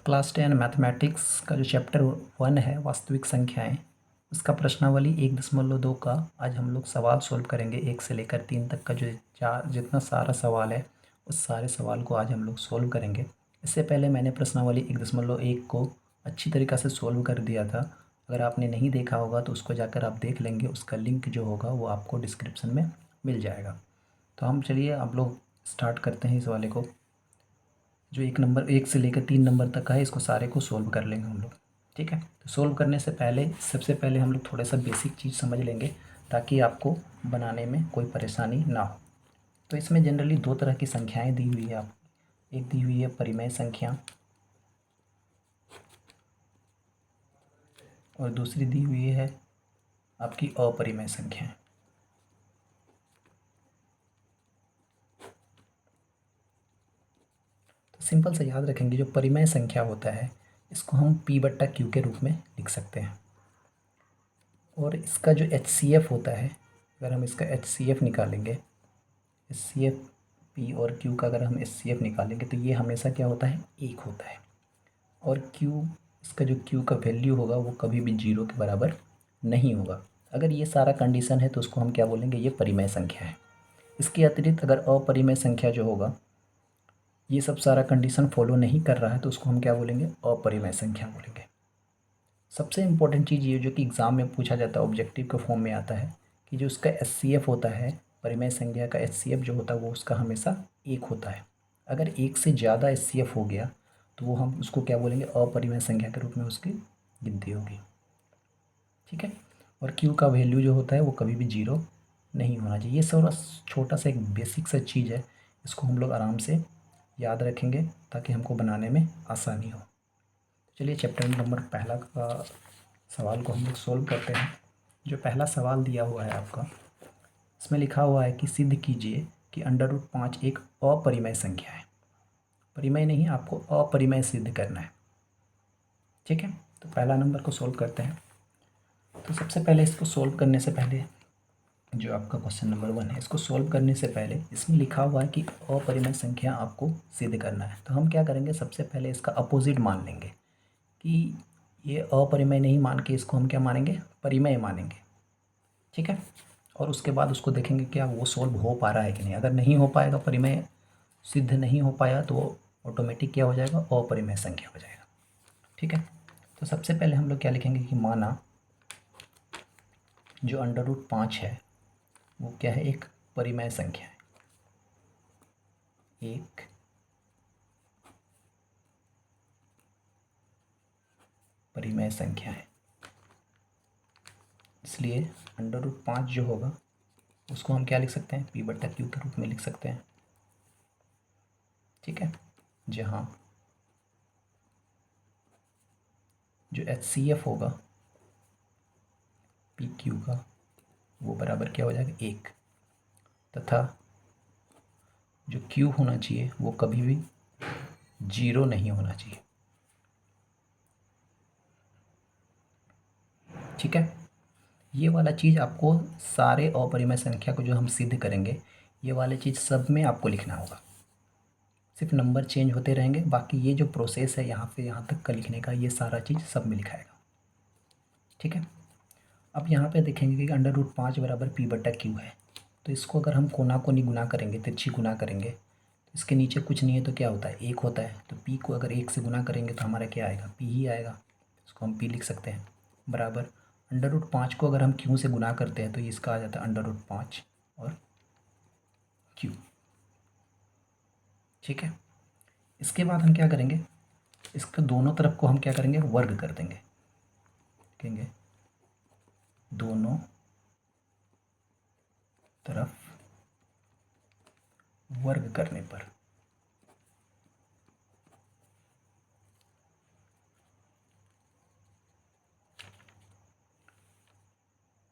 Class 10 mathematics का जो chapter 1 है वास्तविक संख्याएं, उसका प्रश्नावली 1.2 का आज हम लोग सवाल सोल्व करेंगे। 1 से लेकर 3 तक का जो जितना सारा सवाल है उस सारे सवाल को आज हम लोग सोल्व करेंगे। इससे पहले मैंने प्रश्नावली 1.1 को अच्छी तरीक़ा से सोल्व कर दिया था। अगर आपने नहीं देखा होगा तो उसको जाकर आप देख लेंगे, उसका लिंक जो होगा वो आपको डिस्क्रिप्शन में मिल जाएगा। तो हम चलिए आप लोग स्टार्ट करते हैं इस वाले को। जो 1 से लेकर 3 नंबर तक का है इसको सारे को सोल्व कर लेंगे हम लोग, ठीक है। तो सोल्व करने से पहले सबसे पहले हम लोग थोड़ा सा बेसिक चीज़ समझ लेंगे ताकि आपको बनाने में कोई परेशानी ना हो। तो इसमें जनरली 2 तरह की संख्याएं दी हुई है आपको। एक दी हुई है परिमेय संख्या और दूसरी दी हुई है आपकी अपरिमेय संख्याएं। तो सिंपल से याद रखेंगे, जो परिमेय संख्या होता है इसको हम P/Q के रूप में लिख सकते हैं। और इसका जो HCF होता है, अगर हम इसका HCF निकालेंगे, HCF P और Q का अगर हम HCF निकालेंगे तो ये हमेशा क्या होता है, 1 होता है। और Q, इसका जो Q का वैल्यू होगा वो कभी भी 0 के बराबर नहीं होगा। अगर ये सारा कंडीशन है तो उसको हम क्या बोलेंगे, ये परिमेय संख्या है। इसके अतिरिक्त अगर अपरिमेय संख्या जो होगा, ये सब सारा कंडीशन फॉलो नहीं कर रहा है तो उसको हम क्या बोलेंगे, अपरिमेय संख्या बोलेंगे। सबसे इम्पोर्टेंट चीज़ ये जो कि एग्ज़ाम में पूछा जाता है, ऑब्जेक्टिव के फॉर्म में आता है कि जो उसका HCF होता है, परिमेय संख्या का HCF जो होता है वो उसका हमेशा 1 होता है। अगर 1 से ज़्यादा HCF हो गया तो वो हम उसको क्या बोलेंगे, अपरिमेय संख्या के रूप में उसकी गिनती होगी, ठीक है। और Q का वैल्यू जो होता है वो कभी भी 0 नहीं होना चाहिए। ये थोड़ा छोटा सा एक बेसिक सा चीज़ है, इसको हम लोग आराम से याद रखेंगे ताकि हमको बनाने में आसानी हो। चलिए चैप्टर नंबर पहला का सवाल को हम लोग सोल्व करते हैं। जो पहला सवाल दिया हुआ है आपका, इसमें लिखा हुआ है कि सिद्ध कीजिए कि √5 एक अपरिमेय संख्या है। परिमेय नहीं, आपको अपरिमेय सिद्ध करना है, ठीक है। तो पहला नंबर को सोल्व करते हैं। तो सबसे पहले इसको सोल्व करने से पहले, जो आपका क्वेश्चन नंबर 1 है, इसको सोल्व करने से पहले इसमें लिखा हुआ है कि अपरिमेय संख्या आपको सिद्ध करना है। तो हम क्या करेंगे, सबसे पहले इसका अपोजिट मान लेंगे कि ये अपरिमेय नहीं मान के इसको हम क्या मानेंगे, परिमेय मानेंगे, ठीक है। और उसके बाद उसको देखेंगे क्या वो सोल्व हो पा रहा है कि नहीं। अगर नहीं हो पाएगा, परिमेय सिद्ध नहीं हो पाया, तो ऑटोमेटिक क्या हो जाएगा, अपरिमेय संख्या हो जाएगा, ठीक है। तो सबसे पहले हम लोग क्या लिखेंगे कि माना जो √5 है वो क्या है, एक परिमेय संख्या है, एक परिमेय संख्या है। इसलिए √5 जो होगा उसको हम क्या लिख सकते हैं, P/Q के रूप में लिख सकते हैं, ठीक है। जहाँ जो HCF होगा PQ का वो बराबर क्या हो जाएगा, 1, तथा जो Q होना चाहिए वो कभी भी 0 नहीं होना चाहिए, ठीक है। ये वाला चीज़ आपको सारे अपरिमेय संख्या को जो हम सिद्ध करेंगे, ये वाले चीज़ सब में आपको लिखना होगा। सिर्फ नंबर चेंज होते रहेंगे, बाकी ये जो प्रोसेस है यहाँ से यहाँ तक का लिखने का, ये सारा चीज़ सब में लिखाएगा, ठीक है। अब यहाँ पे देखेंगे कि √5 बराबर P/Q है। तो इसको अगर हम कोना कोनी गुना करेंगे, तिरछी गुना करेंगे, तो इसके नीचे कुछ नहीं है तो क्या होता है, 1 होता है। तो P को अगर 1 से गुना करेंगे तो हमारा क्या आएगा, P ही आएगा। इसको हम P लिख सकते हैं, बराबर √5 को अगर हम Q से गुना करते हैं तो इसका आ जाता है √5 और Q, ठीक है। इसके बाद हम क्या करेंगे, इसके दोनों तरफ को हम क्या करेंगे, वर्ग कर देंगे, कहेंगे दोनों तरफ वर्ग करने पर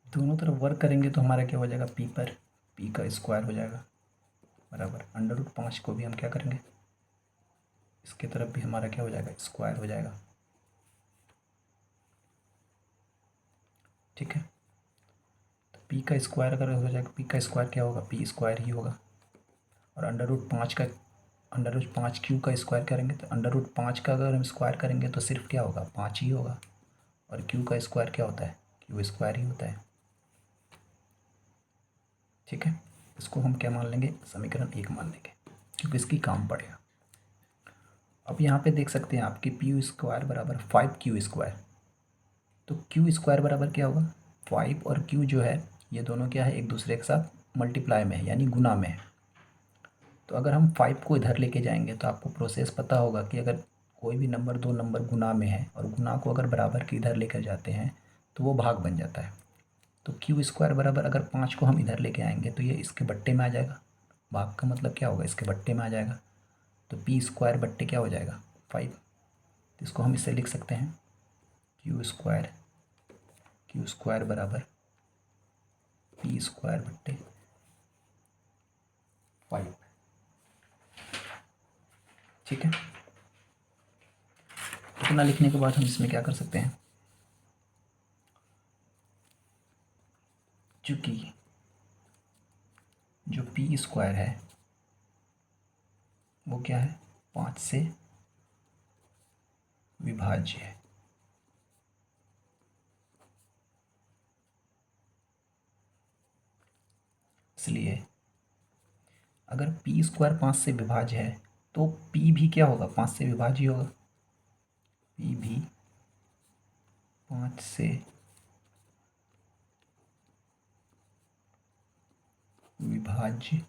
दोनों तरफ वर्ग करेंगे तो हमारा क्या हो जाएगा, P पर P का स्क्वायर हो जाएगा, बराबर √5 को भी हम क्या करेंगे, इसके तरफ भी हमारा क्या हो जाएगा, स्क्वायर हो जाएगा, ठीक है। तो P का स्क्वायर अगर हो जाएगा, P का स्क्वायर क्या होगा, P स्क्वायर ही होगा। और √5 का अंडर रूट 5 क्यू का स्क्वायर करेंगे तो अंडर रूट 5 का अगर हम स्क्वायर करेंगे तो सिर्फ क्या होगा, 5 ही होगा। और क्यू का स्क्वायर क्या होता है, क्यू स्क्वायर ही होता है। ठीक है, इसको हम क्या मान लेंगे, समीकरण 1 मान लेंगे, क्योंकि इसकी काम पड़ेगा। अब यहाँ पे देख सकते हैं आपकी पी यू स्क्वायर बराबर 5 क्यू स्क्वायर। तो क्यू स्क्वायर बराबर क्या होगा, 5 और क्यू जो है ये दोनों क्या है, एक दूसरे के साथ मल्टीप्लाई में है, यानी गुना में है। तो अगर हम 5 को इधर लेके जाएंगे तो आपको प्रोसेस पता होगा कि अगर कोई भी नंबर, दो नंबर गुना में है और गुना को अगर बराबर के इधर लेकर जाते हैं तो वो भाग बन जाता है। तो क्यू स्क्वायर बराबर अगर 5 को हम इधर लेके आएंगे तो ये इसके बट्टे में आ जाएगा। भाग का मतलब क्या होगा, इसके बट्टे में आ जाएगा। तो पी स्क्वायर बट्टे क्या हो जाएगा, 5। तो इसको हम इससे लिख सकते हैं क्यू स्क्वायर बराबर पी स्क्वायर बट्टे 5। ठीक है, इतना लिखने के बाद हम इसमें क्या कर सकते हैं, चूँकि जो पी स्क्वायर है वो क्या है, 5 से विभाज्य है। इसलिए अगर पी स्क्वायर 5 से विभाज्य है तो पी भी क्या होगा, 5 से विभाज्य होगा। पी भी 5 से विभाज्य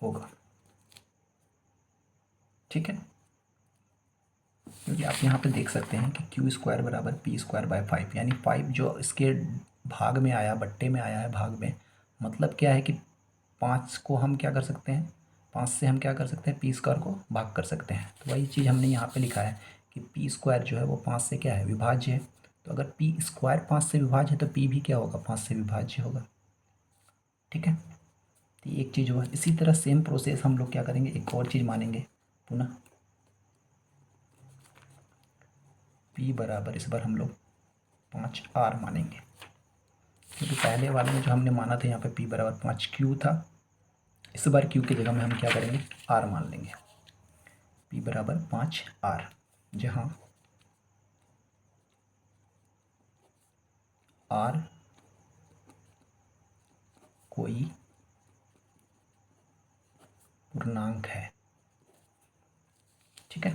होगा। ठीक है, क्योंकि आप यहाँ पे देख सकते हैं कि क्यू स्क्वायर बराबर पी स्क्वायर बाय 5, यानी 5 जो इसके भाग में आया, बट्टे में आया है भाग में, मतलब क्या है कि 5 को हम क्या कर सकते हैं, 5 से हम क्या कर सकते हैं, पी स्क्वायर को भाग कर सकते हैं। तो वही चीज़ हमने यहाँ पे लिखा है कि पी स्क्वायर जो है वो 5 से क्या है, विभाज्य है। तो अगर पी स्क्वायर 5 से विभाज्य है तो पी भी क्या होगा, 5 से विभाज्य होगा। ठीक है, तो ये एक चीज़ हुआ। इसी तरह सेम प्रोसेस हम लोग क्या करेंगे, एक और चीज़ मानेंगे पुनः, पी बराबर इस बार हम लोग 5R मानेंगे, क्योंकि पहले वाले में जो हमने माना था यहाँ पे पी बराबर 5 क्यू था। इस बार क्यू की जगह में हम क्या करेंगे, आर मान लेंगे। पी बराबर 5R, जहाँ आर कोई पूर्णांक है। ठीक है,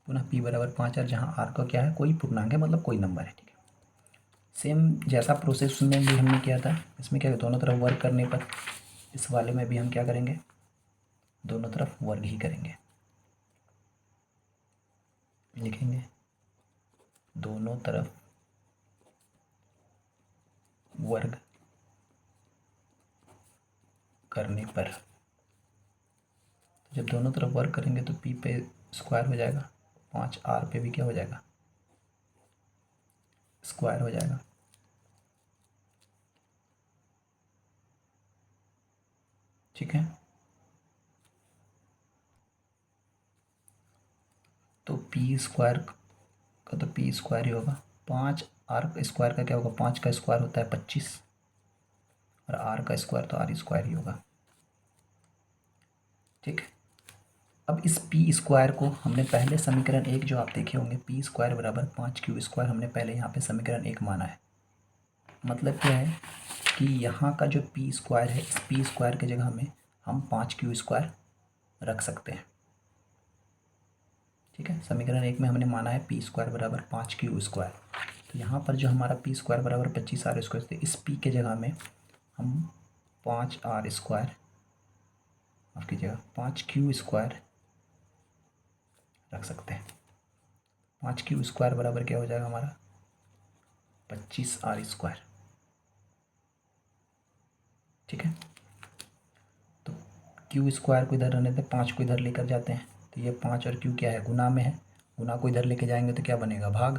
पुनः पी बराबर 5R, जहाँ आर का क्या है, कोई पूर्णांक है, मतलब कोई नंबर है। ठीक है, सेम जैसा प्रोसेस में भी हमने किया था, इसमें क्या है, दोनों तरफ वर्क करने पर इस वाले में भी हम क्या करेंगे, दोनों तरफ वर्ग ही करेंगे। लिखेंगे दोनों तरफ वर्ग करने पर, जब दोनों तरफ वर्क करेंगे तो पी पे स्क्वायर हो जाएगा, 5R पे भी क्या हो जाएगा, स्क्वायर हो जाएगा। ठीक है, तो पी स्क्वायर का तो पी स्क्वायर ही होगा। 5R स्क्वायर का क्या होगा, 5 का स्क्वायर होता है 25, और आर का स्क्वायर तो आर स्क्वायर ही होगा। ठीक है, अब इस पी स्क्वायर को हमने पहले समीकरण 1 जो आप देखे होंगे, पी स्क्वायर बराबर 5 क्यू स्क्वायर, हमने पहले यहाँ पे समीकरण 1 माना है। मतलब क्या है कि यहाँ का जो पी स्क्वायर है, इस पी स्क्वायर की जगह में हम 5 क्यू स्क्वायर रख सकते हैं। ठीक है, समीकरण 1 में हमने माना है पी स्क्वायर बराबर 5 क्यू स्क्वायर। तो यहाँ पर जो हमारा पी स्क्वायर बराबर 25R स्क्वायर थे, इस पी के जगह में हम 5R स्क्वायर, माफ़ कीजिएगा, 5 क्यू स्क्वायर रख सकते हैं। 5 क्यू स्क्वायर बराबर क्या हो जाएगा हमारा, 25R स्क्वायर। ठीक है, तो क्यू स्क्वायर को इधर रहने देते, 5 को इधर लेकर जाते हैं, तो ये 5 और क्यू क्या है, गुना में है। गुना को इधर लेके जाएंगे तो क्या बनेगा, भाग।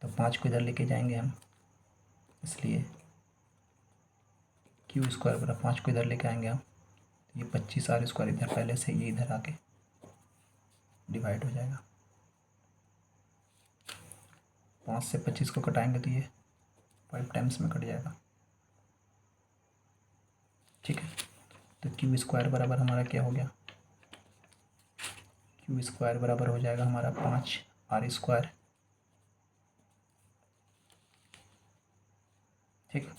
तो 5 को इधर लेके जाएंगे हम, इसलिए क्यू स्क्वायर बराबर 5 को इधर लेके आएंगे हम, तो ये 25R स्क्वायर इधर पहले से, ये इधर आके डिवाइड हो जाएगा। 5 से 25 को कटाएंगे तो ये 5 टाइम्स में कट जाएगा। ठीक है, तो क्यू स्क्वायर बराबर हमारा क्या हो गया, क्यू स्क्वायर बराबर हो जाएगा हमारा 5 आर स्क्वायर। ठीक,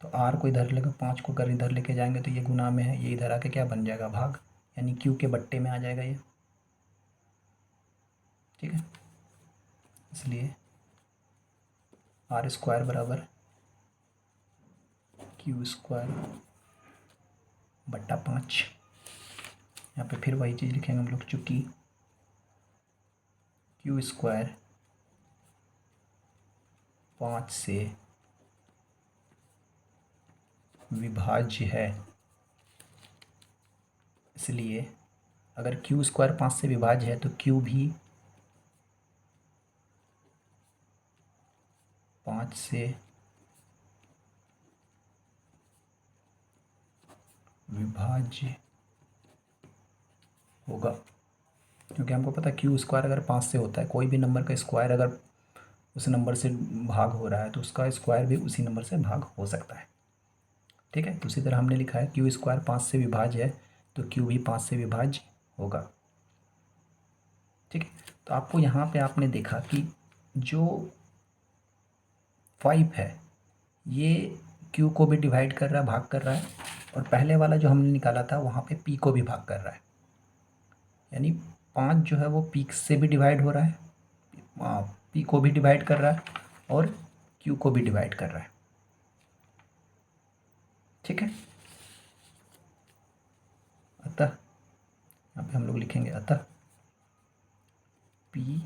तो आर को इधर लेकर 5 को अगर इधर लेके जाएंगे तो ये गुना में है, ये इधर आके क्या बन जाएगा, भाग, यानी क्यू के बट्टे में आ जाएगा ये। ठीक है, इसलिए आर स्क्वायर बराबर क्यू स्क्वायर बट्टा 5। यहाँ पे फिर वही चीज़ लिखेंगे हम लोग, चूँकि क्यू स्क्वायर 5 से विभाज्य है, इसलिए अगर क्यू स्क्वायर 5 से विभाज्य है तो क्यू भी 5 से विभाज्य होगा, क्योंकि हमको पता है क्यू स्क्वायर अगर 5 से होता है, कोई भी नंबर का स्क्वायर अगर उस नंबर से भाग हो रहा है तो उसका स्क्वायर भी उसी नंबर से भाग हो सकता है। ठीक है, तो उसी तरह हमने लिखा है क्यू स्क्वायर 5 से विभाज्य है तो क्यू भी 5 से विभाज्य होगा। ठीक है, तो आपको यहाँ पे आपने देखा कि जो 5 है ये क्यू को भी डिवाइड कर रहा है, भाग कर रहा है, और पहले वाला जो हमने निकाला था वहाँ पे पी को भी भाग कर रहा है, यानी 5 जो है वो पी से भी डिवाइड हो रहा है, पी को भी डिवाइड कर रहा है और क्यू को भी डिवाइड कर रहा है। ठीक है, अतः यहाँ पे हम लोग लिखेंगे अतः पी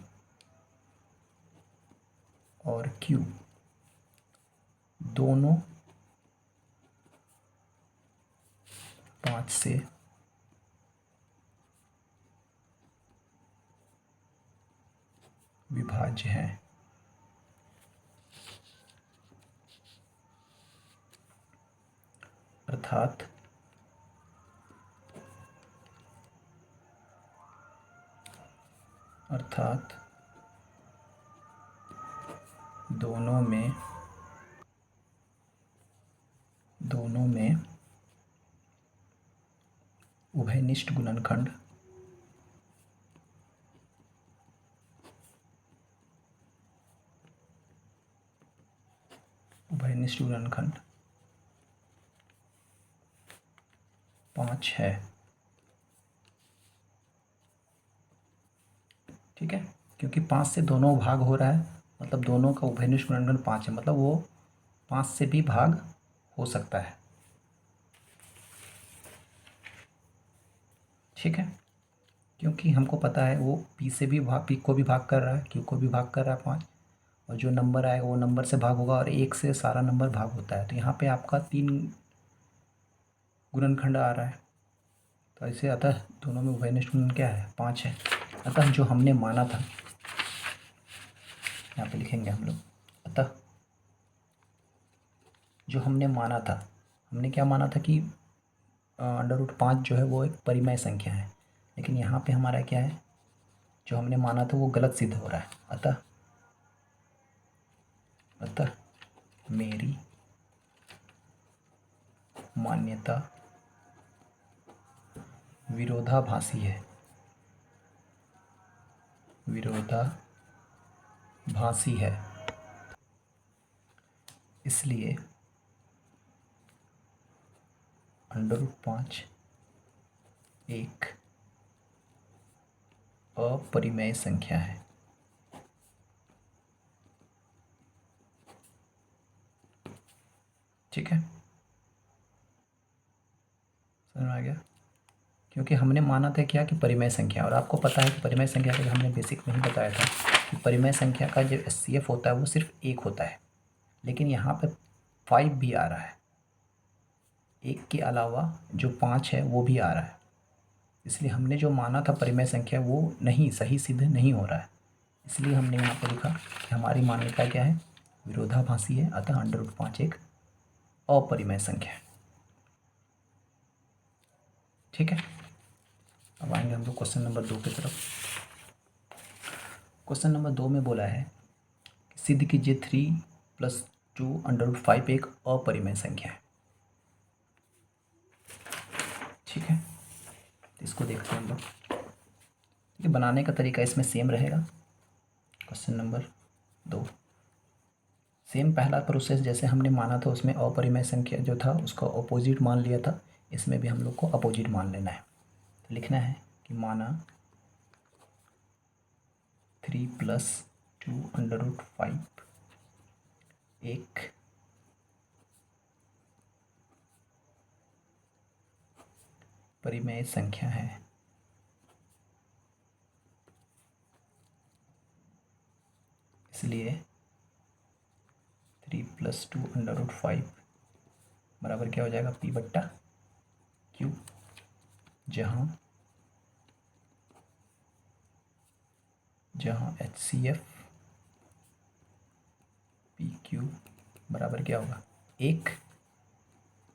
और क्यू दोनों 5 से विभाज्य हैं। अर्थात दोनों में उभयनिष्ठ गुणनखंड उभयनिष्ठ गुणनखंड 5 है। ठीक है, क्योंकि 5 से दोनों भाग हो रहा है, मतलब दोनों का उभयनिष्ठ गुणनखंड 5 है, मतलब वो 5 से भी भाग हो सकता है। ठीक है, क्योंकि हमको पता है वो पी से भी भाग, पी को भी भाग कर रहा है, क्यू को भी भाग कर रहा है 5, और जो नंबर आएगा वो नंबर से भाग होगा और 1 से सारा नंबर भाग होता है, तो यहाँ पे आपका 3 गुणनखंड आ रहा है। तो ऐसे अतः दोनों में उभयनिष्ठ गुणन क्या है, 5 है। अतः जो हमने माना था, यहाँ पे लिखेंगे हम लोग, अतः जो हमने माना था, हमने क्या माना था कि √5 जो है वो एक परिमेय संख्या है, लेकिन यहाँ पे हमारा क्या है, जो हमने माना था वो गलत सिद्ध हो रहा है। अतः मेरी मान्यता विरोधाभासी है, इसलिए √5 एक अपरिमेय संख्या है। ठीक है, समझ में आ गया, क्योंकि हमने माना था क्या कि परिमेय संख्या, और आपको पता है कि परिमेय संख्या का हमने बेसिक में ही बताया था कि परिमेय संख्या का जो HCF होता है वो सिर्फ 1 होता है, लेकिन यहाँ पे 5 भी आ रहा है, 1 के अलावा जो 5 है वो भी आ रहा है, इसलिए हमने जो माना था परिमेय संख्या वो नहीं सही सिद्ध नहीं हो रहा है, इसलिए हमने यहाँ पर लिखा कि हमारी मान्यता क्या है, विरोधाभासी है, अतः √5 एक अपरिमेय संख्या है। ठीक है, अब आएंगे हम लोग क्वेश्चन नंबर 2 की तरफ। क्वेश्चन नंबर 2 में बोला है कि सिद्ध कीजिए 3 + 2 √5 एक अपरिमेय संख्या है। ठीक है, तो इसको देखते हैं हम लोग। ये बनाने का तरीका इसमें सेम रहेगा। क्वेश्चन नंबर 2, सेम पहला प्रोसेस जैसे हमने माना था उसमें अपरिमेय संख्या जो था उसका अपोजिट मान लिया था, इसमें भी हम लोग को अपोजिट मान लेना है। तो लिखना है कि माना 3 + 2√5 एक परिमेय संख्या है। इसलिए 3 + 2√5 बराबर क्या हो जाएगा, P/Q, जहाँ HCF PQ बराबर क्या होगा, 1,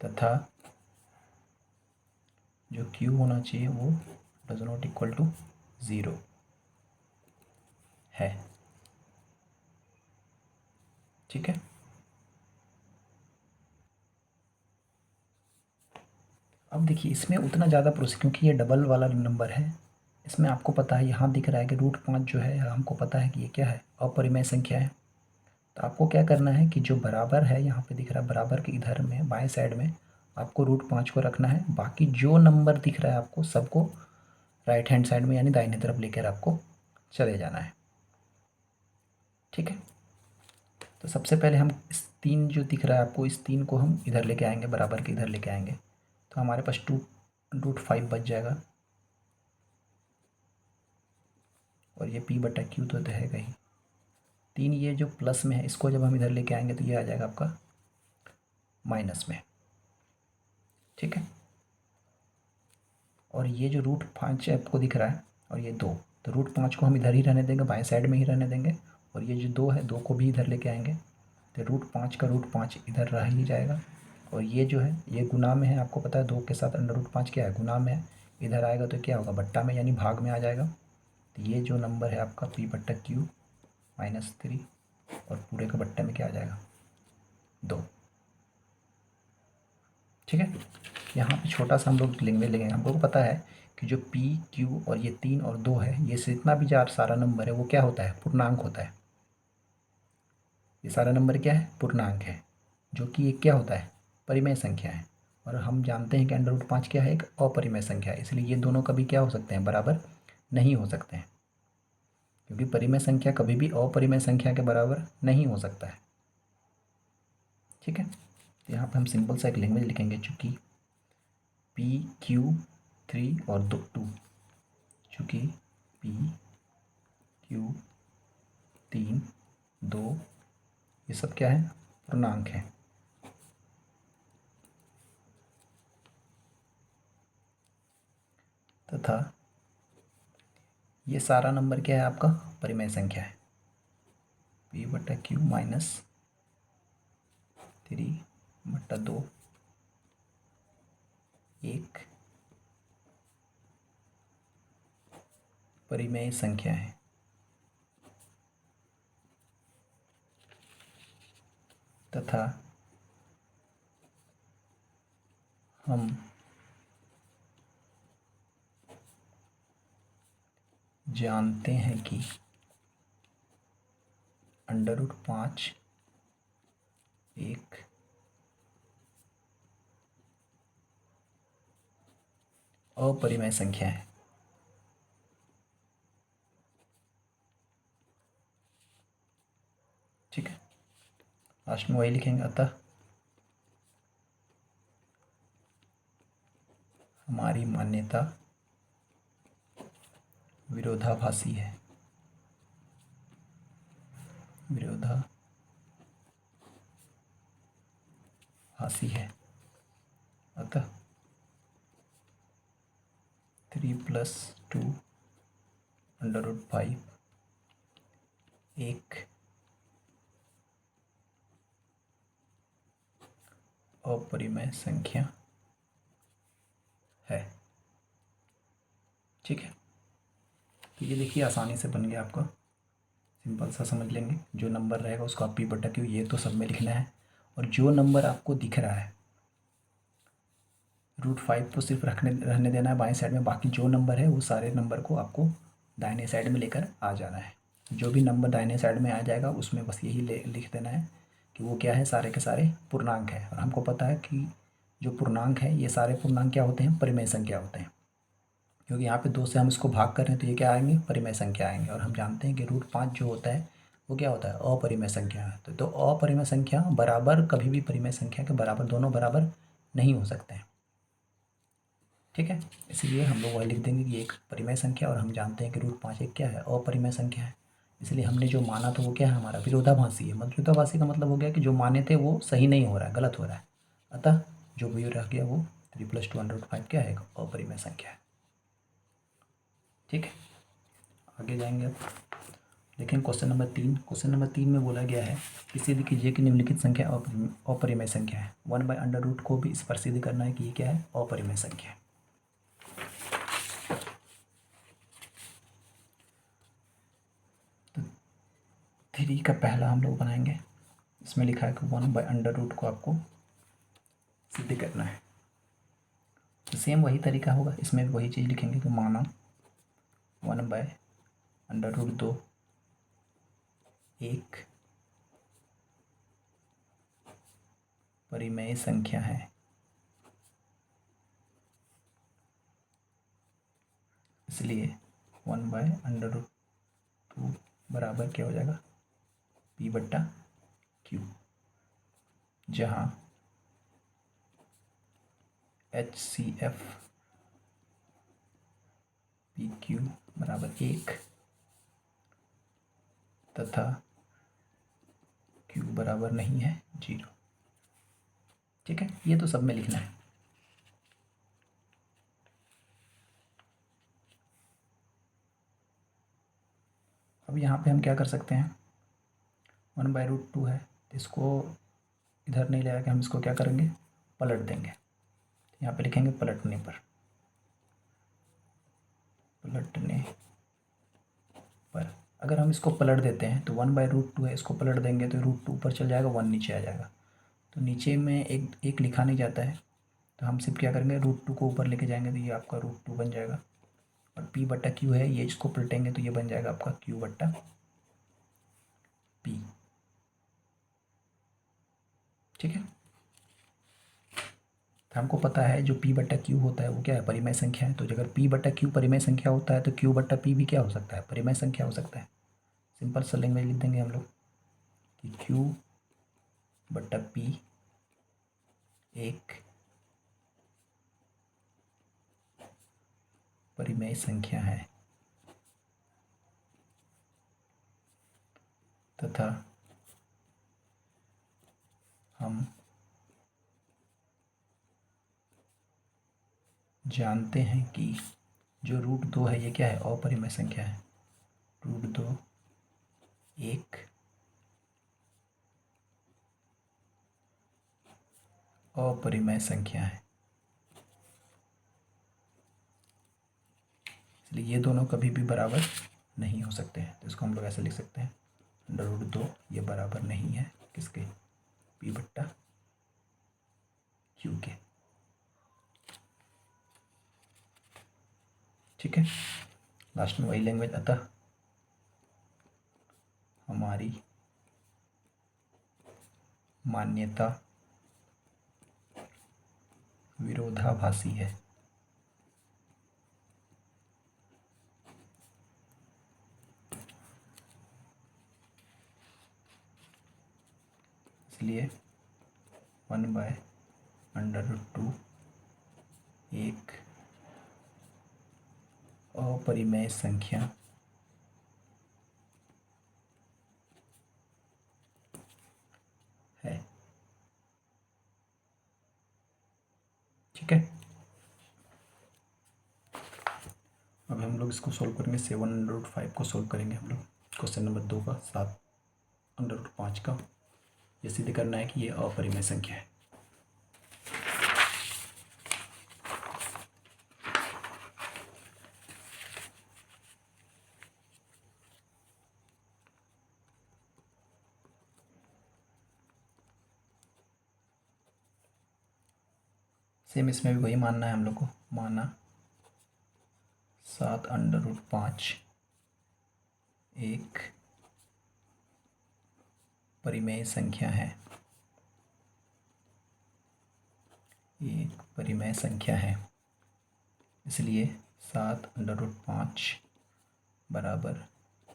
तथा जो Q होना चाहिए वो डज नॉट इक्वल टू 0 है। ठीक है, अब देखिए इसमें उतना ज़्यादा प्रोसेस, क्योंकि ये डबल वाला नंबर है, इसमें आपको पता है यहाँ दिख रहा है कि √5 जो है हमको पता है कि ये क्या है, अपरिमेय संख्या है। तो आपको क्या करना है कि जो बराबर है यहाँ पे दिख रहा है, बराबर के इधर में बाएं साइड में आपको √5 को रखना है, बाकी जो नंबर दिख रहा है आपको सबको राइट हैंड साइड में यानी दाहिने तरफ लेकर आपको चले जाना है। ठीक है, तो सबसे पहले हम इस 3 जो दिख रहा है आपको, इस 3 को हम इधर लेके आएंगे, बराबर के इधर लेके आएंगे, तो हमारे पास 2√5 बच जाएगा, और ये P/Q तो रहेगा ही। 3 ये जो प्लस में है इसको जब हम इधर लेके आएंगे तो ये आ जाएगा आपका माइनस में। ठीक है, और ये जो √5 आपको दिख रहा है और ये 2, तो √5 को हम इधर ही रहने देंगे, बाएं साइड में ही रहने देंगे, और ये जो 2 है 2 को भी इधर लेके आएंगे, तो √5 का √5 इधर रह ही जाएगा, और ये जो है ये गुना में है, आपको पता है 2 के साथ √5 क्या है, गुना में है, इधर आएगा तो क्या होगा, बट्टा में यानी भाग में आ जाएगा। तो ये जो नंबर है आपका P/Q -3, और पूरे का बट्टे में क्या आ जाएगा, 2। ठीक है, यहाँ पे छोटा सा हम लोग लेंगे, हमको पता है कि जो PQ और ये 3 और 2 है, ये से जितना भी जो सारा नंबर है वो क्या होता है, पूर्णांक होता है। ये सारा नंबर क्या है, पूर्णांक है, जो कि ये क्या होता है, परिमेय संख्या है, और हम जानते हैं कि √5 क्या है, एक अपरिमेय संख्या है, इसलिए ये दोनों कभी क्या हो सकते हैं, बराबर नहीं हो सकते हैं, क्योंकि परिमेय संख्या कभी भी अपरिमेय संख्या के बराबर नहीं हो सकता है। ठीक है, तो यहाँ पर हम सिंपल सा एक लैंग्वेज लिखेंगे, चूँकि PQ3 और 2, चूँकि PQ3 2 ये सब क्या है, पूर्णांक है, तथा ये सारा नंबर क्या है आपका, परिमेय संख्या है, P/Q -3/2 एक परिमेय संख्या है, तथा हम जानते हैं कि √5 एक अपरिमेय संख्या है। ठीक है, लास्ट में वही लिखेंगे, अतः हमारी मान्यता विरोधाभासी है, अतः 3 + 2√5 एक अपरिमेय संख्या है। ठीक है, तो ये देखिए आसानी से बन गया आपका, सिंपल सा समझ लेंगे, जो नंबर रहेगा उसको आप P/Q ये तो सब में लिखना है, और जो नंबर आपको दिख रहा है √5 को सिर्फ रहने देना है बाएं साइड में, बाकी जो नंबर है वो सारे नंबर को आपको दाहिने साइड में लेकर आ जाना है। जो भी नंबर दाहिने साइड में आ जाएगा उसमें बस यही लिख देना है कि वो क्या है, सारे के सारे पूर्णांक है। और हमको पता है कि जो पूर्णांक है ये सारे पूर्णांक क्या होते हैं, परिमेय संख्या होते हैं, क्योंकि यहाँ पे 2 से हम इसको भाग कर रहे हैं तो ये क्या आएंगे, परिमेय संख्या आएंगे। और हम जानते हैं कि √5 जो होता है वो क्या होता है, अपरिमेय संख्या है। तो अपरिमेय संख्या बराबर कभी भी परिमेय संख्या के बराबर, दोनों बराबर नहीं हो सकते हैं, ठीक है। इसलिए हम लोग वह लिख देंगे कि एक परिमेय संख्या, और हम जानते हैं कि √5 एक क्या है, अपरिमेय संख्या है। इसलिए हमने जो माना था वो क्या है, हमारा विरोधाभासी है। मतलब विरोधाभासी का मतलब हो गया कि जो माने थे वो सही नहीं हो रहा है, गलत हो रहा है। अतः जो भी रह गया वो 3 + 2 √5 क्या है, अपरिमेय संख्या है, ठीक है। आगे जाएंगे अब, लेकिन क्वेश्चन नंबर 3, क्वेश्चन नंबर 3 में बोला गया है कि सिद्ध कीजिए कि निम्नलिखित संख्या अपरिमेय संख्या है। 1/√, को भी इस पर सिद्ध करना है कि ये क्या है, अपरिमेय संख्या है। तो 3 का पहला हम लोग बनाएंगे, इसमें लिखा है कि 1/√, को आपको सिद्ध करना है। तो सेम वही तरीका होगा, इसमें भी वही चीज़ लिखेंगे कि माना 1/√2 एक परिमेय संख्या है। इसलिए 1/√2 बराबर क्या हो जाएगा, P/Q, जहाँ HCF PQ बराबर 1 तथा Q बराबर नहीं है 0, ठीक है। ये तो सब में लिखना है। अब यहाँ पे हम क्या कर सकते हैं, 1/√2 है, इसको इधर नहीं ले आके हम इसको क्या करेंगे, पलट देंगे। यहाँ पे लिखेंगे पलटने पर, अगर हम इसको पलट देते हैं तो 1/√2 है, इसको पलट देंगे तो √2 ऊपर चल जाएगा, 1 नीचे आ जाएगा। तो नीचे में एक लिखा नहीं जाता है, तो हम सिर्फ क्या करेंगे, √2 को ऊपर लेके जाएंगे तो ये आपका √2 बन जाएगा। और P/Q है, ये इसको पलटेंगे तो ये बन जाएगा आपका Q/P। ठीक है। तो हमको पता है जो P/Q होता है वो क्या है, परिमेय संख्या है। तो अगर P/Q परिमेय संख्या होता है तो Q/P भी क्या हो सकता है, परिमेय संख्या हो सकता है। सिंपल सा लैंग्वेज लिख देंगे हम लोग कि Q/P एक परिमेय संख्या है तथा हम जानते हैं कि जो √2 है ये क्या है, अपरिमेय संख्या है। √2 एक अपरिमेय संख्या है, इसलिए ये दोनों कभी भी बराबर नहीं हो सकते हैं। तो इसको हम लोग ऐसे लिख सकते हैं, √2 ये बराबर नहीं है किसके, P/Q के, ठीक है। लास्ट में वही लैंग्वेज, अतः हमारी मान्यता विरोधाभासी है। इसलिए 1/√2 एक अपरिमेय संख्या है, ठीक है। अब हम लोग इसको सोल्व करेंगे, 7/5 को सोल्व करेंगे हम लोग, क्वेश्चन नंबर 2 का 7/5 का। ये सिद्ध करना है कि ये अपरिमेय संख्या है। सेम इसमें भी वही मानना है हम लोग को, माना 7√5 एक परिमेय संख्या है, एक परिमेय संख्या है। इसलिए 7√5 बराबर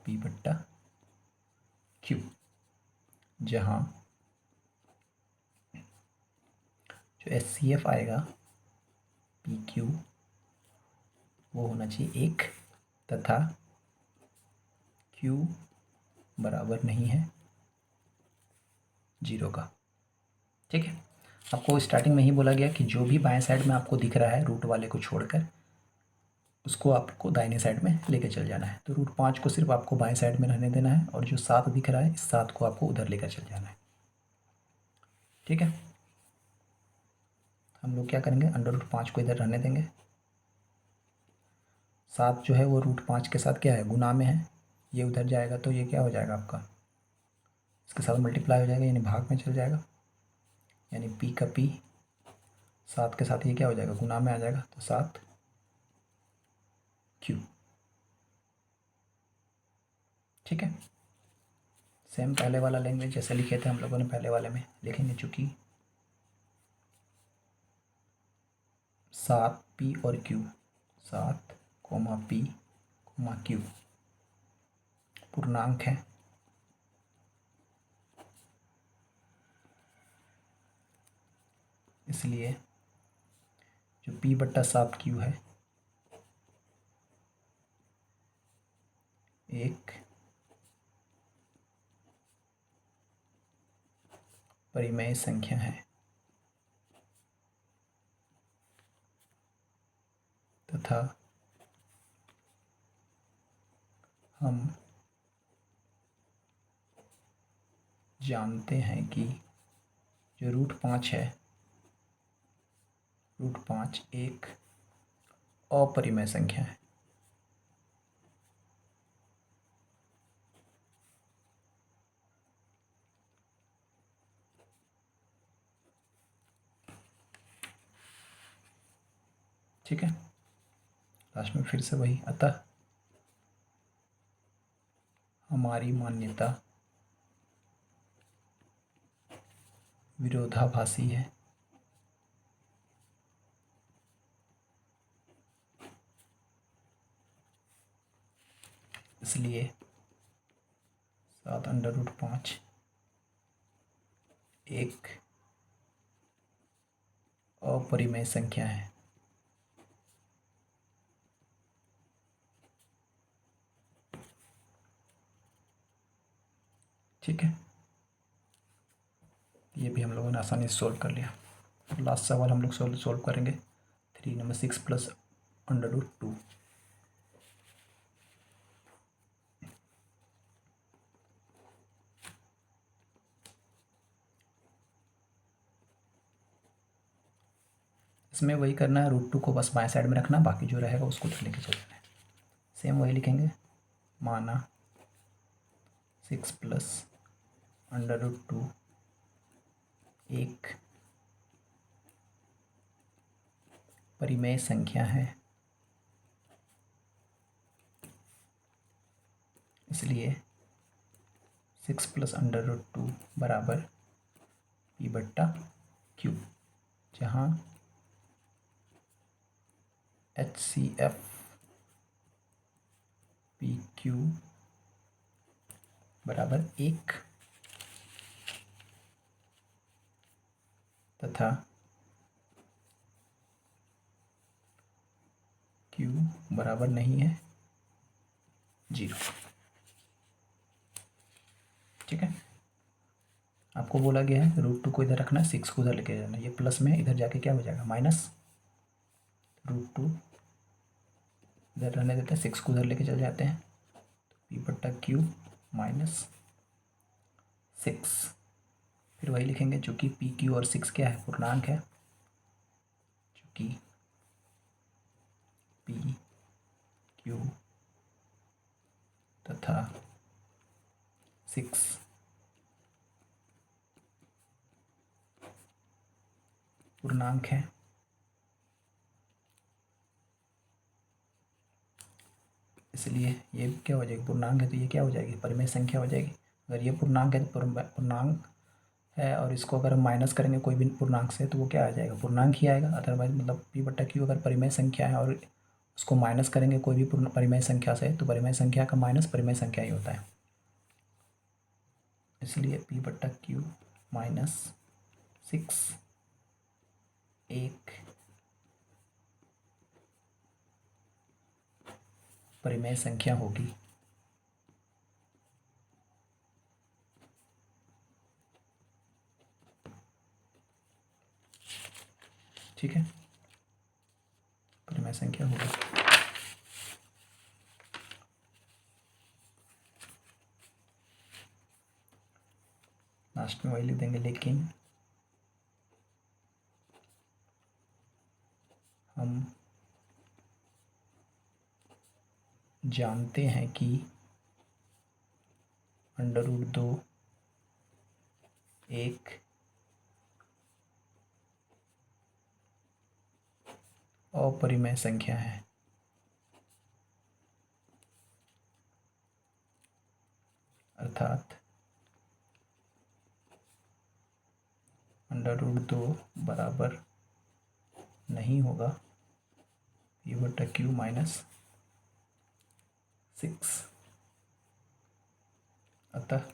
P/Q, जहाँ जो HCF आएगा PQ वो होना चाहिए 1 तथा Q बराबर नहीं है 0 का। ठीक है, आपको स्टार्टिंग में ही बोला गया कि जो भी बाएं साइड में आपको दिख रहा है रूट वाले को छोड़कर, उसको आपको दाहिने साइड में लेकर चल जाना है। तो √5 को सिर्फ आपको बाएं साइड में रहने देना है, और जो 7 दिख रहा है इस 7 को आपको उधर लेकर चल जाना है। ठीक है, हम लोग क्या करेंगे, √5 को इधर रहने देंगे। 7 जो है वो √5 के साथ क्या है, गुना में है, ये उधर जाएगा तो ये क्या हो जाएगा आपका, इसके साथ मल्टीप्लाई हो जाएगा, यानी भाग में चल जाएगा, यानी P का P 7 के साथ ये क्या हो जाएगा, गुना में आ जाएगा, तो 7Q। ठीक है, सेम पहले वाला लैंग्वेज जैसे लिखे थे हम लोगों ने, पहले वाले में लिखेंगे, चूँकि 7P और Q, 7, P, Q पूर्णांक है, इसलिए जो P/7Q है एक परिमेय संख्या है तथा हम जानते हैं कि जो √5 है, √5 एक अपरिमेय संख्या है। ठीक है, लास्ट में फिर से वही, अतः हमारी मान्यता विरोधाभासी है। इसलिए 7√5 एक अपरिमेय संख्या है। ठीक है, ये भी हम लोगों ने आसानी से सोल्व कर लिया। लास्ट सवाल हम लोग सोल्व करेंगे, 3 नंबर 6 + √2। इसमें वही करना है, √2 को बस बाएं साइड में रखना, बाकी जो रहेगा उसको उधर लेके चल जाना है। सेम वही लिखेंगे, माना 6 + √2 एक परिमेय संख्या है, इसलिए 6 + √2 बराबर P/Q, जहाँ HCF PQ बराबर 1 तथा Q बराबर नहीं है 0। ठीक है, आपको बोला गया है √2 को इधर रखना है, 6 को उधर लेके जाना है, ये प्लस में इधर जाके क्या हो जाएगा, माइनस, √2 इधर रहने देते हैं, 6 को उधर लेके चल जाते हैं, P/Q -6। फिर वही लिखेंगे, चूँकि PQ और 6 क्या है, पूर्णांक है, चूँकि PQ तथा 6 पूर्णांक है, इसलिए ये क्या हो जाएगी, पूर्णांक है तो ये क्या हो जाएगी, परिमेय संख्या हो जाएगी। अगर ये पूर्णांक है तो पूर्णांक है, और इसको अगर हम माइनस करेंगे कोई भी पूर्णांक से तो वो क्या आ जाएगा, पूर्णांक ही आएगा। अदरवाइज मतलब पी बट्टा क्यू अगर परिमेय संख्या है और उसको माइनस करेंगे कोई भी परिमेय संख्या से तो परिमेय संख्या का माइनस परिमेय संख्या ही होता है। इसलिए पी बट्टा क्यू माइनस 6 एक परिमेय संख्या होगी। ठीक है, परिमेय संख्या होगी। लास्ट में वही लिख देंगे, लेकिन हम जानते हैं कि √2 एक अपरिमेय संख्या है। अर्थात √2 बराबर नहीं होगा पी बटा क्यू माइनस 6। अतः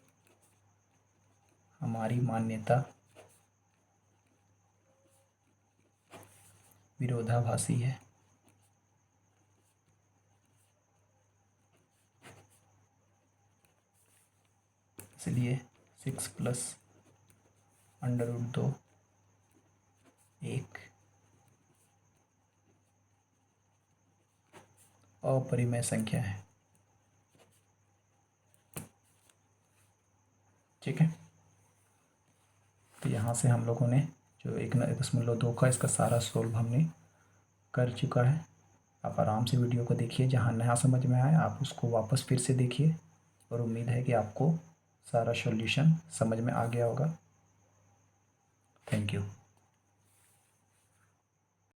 हमारी मान्यता विरोधाभासी है। इसलिए 6 प्लस √2 एक अपरिमेय संख्या है। ठीक है, तो यहाँ से हम लोगों ने जो 1.2 का इसका सारा सोल्व हमने कर चुका है। आप आराम से वीडियो को देखिए, जहाँ नया समझ में आए आप उसको वापस फिर से देखिए, और उम्मीद है कि आपको सारा सॉल्यूशन समझ में आ गया होगा। Thank you.